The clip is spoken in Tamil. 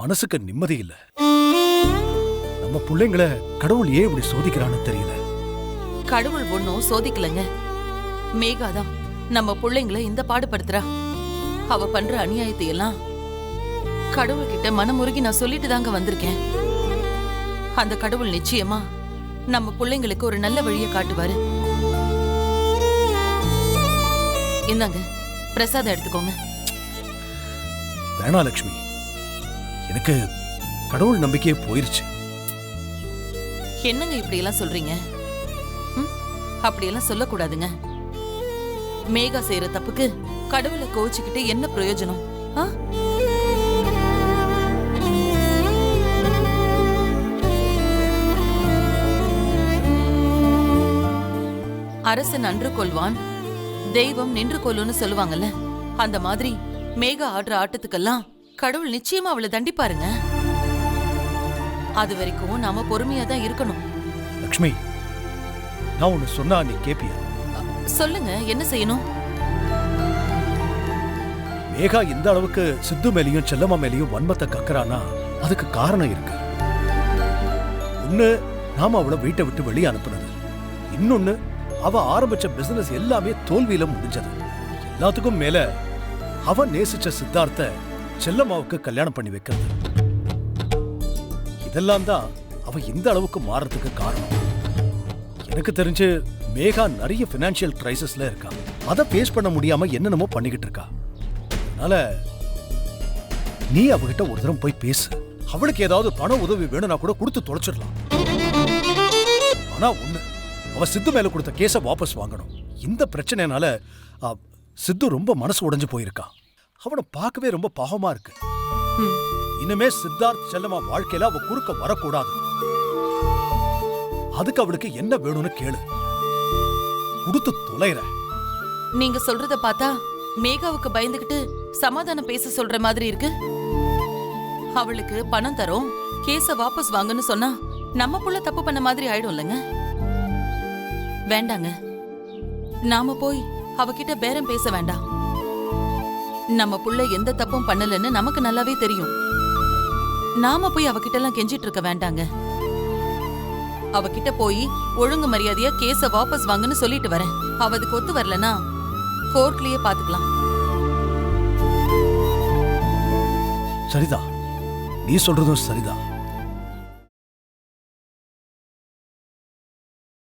மனசுக்கு நிம்மதி இல்ல. நம்ம பிள்ளைங்களை கடவுள் ஏன் இப்படி சோதிக்கிறான்னு தெரியல. கடவுள் ஒன்னும் சோதிக்கலங்க. மேகாதான் நம்ம பிள்ளைங்களை இந்த பாடுபடுத்துறா. அவ பண்ற அநியாயத்தை எல்லாம் கடவுள்கிட்ட மனமுருகி நான் சொல்லிட்டு தாங்க வந்திருக்கேன். அந்த கடவுள் நிச்சயமா நம்ம பிள்ளைங்களுக்கு ஒரு நல்ல வழியை காட்டுவாரு. இந்தாங்க பிரசாதம் எடுத்துக்கோங்க. வேணா லட்சுமி, எனக்கு கடவுள் நம்பிக்கையே போயிருச்சு. என்னங்க இப்படி எல்லாம் சொல்றீங்க? அப்படியெல்லாம் சொல்லக்கூடாதுங்க. மேகா செய்யற தப்புக்கு கடவுளை கோவிச்சுக்கிட்டு என்ன பிரயோஜனம்? அரசன் அன்று கொள்வான், தெய்வம் நின்று கொள்ளுன்னு சொல்லுவாங்கல்ல. அந்த மாதிரி மேகா ஆடுற ஆட்டத்துக்கெல்லாம் கடவுள் நிச்சயமா அவளை தண்டிப்பாருங்க. அது வரைக்கும் நாம பொறுமையா தான் இருக்கணும். லட்சுமி, நான் ஒன்னு சொன்னா நீ கேப்பியா? சொல்லுங்க, என்ன செய்யணும்? மேகா இந்த அளவுக்கு சித்து மேலையும் செல்லம்மா மேலையும் வன்மத்தை கக்கறானா அதுக்கு காரணம் இருக்கு. ஒண்ணு, நாம அவளை வீட்டை விட்டு வெளியே அனுப்புனது. இன்னொன்னு, அவ ஆரம்பிச்ச பிசினஸ் எல்லாமே தோல்வியில முடிஞ்சது. எல்லாத்துக்கும் மேல அவ நேசிச்ச சித்தார்த்த செல்லம்மாவுக்கு கல்யாணம் பண்ணி வைக்கிறது. இதெல்லாம் தான் அவ இந்த அளவுக்கு மாறதுக்கு காரணம். எனக்கு தெரிஞ்சு மேகா நிறைய பினான்சியல் கிரைசிஸ்ல இருக்கா. அதை ஃபேஸ் பண்ண முடியாம என்னென்னமோ பண்ணிக்கிட்டு இருக்கா. அதனால நீ அவகிட்ட ஒரு தரம் போய் பேசு. அவளுக்கு ஏதாவது பண உதவி வேணும்னா கூட கொடுத்து தொலைச்சிடலாம். ஆனா ஒண்ணு, அவ சித்து மேல கொடுத்த கேஸ வாபஸ் வாங்கணும். இந்த பிரச்சனைனால சித்து ரொம்ப மனசு உடைஞ்சு போயிருக்கா. அவனை பார்க்கவே ரொம்ப பாவமா இருக்கு. இனிமே சித்தார்த் செல்லம்மா வாழ்க்கையில அவ குறுக்க வரக்கூடாது. அதுக்கு அவளுக்கு என்ன வேணும்னு கேளு, கொடுத்து தொலைற. நீங்க சொல்றத பார்த்தா மேகாவுக்கு பயந்துகிட்டு சமாதானம் பேச சொல்ற மாதிரி இருக்கு. அவளுக்கு பணம் தரோம், கேஸ வாபஸ் வாங்கன்னு சொன்னா நம்ம புள்ள தப்பு பண்ண மாதிரி ஆயிடும் இல்லங்க. வேண்டாங்க, நாம போய் அவகிட்ட பேரம் பேச வேண்டாம். நம்ம புள்ள எந்த தப்பும் பண்ணலன்னு நமக்கு நல்லாவே தெரியும். நாம போய் அவகிட்ட எல்லாம் கெஞ்சிட்டு இருக்க வேண்டாங்க. அவகிட்ட போய் ஒழுங்கு மரியாதையா கேஸ வாபஸ் வாங்கன்னு சொல்லிட்டு வரேன். அவதுக்கு ஒத்து வரலனா கோர்ட்லயே பாத்துக்கலாம். சரிதா, நீ சொல்றதும் சரிதான்.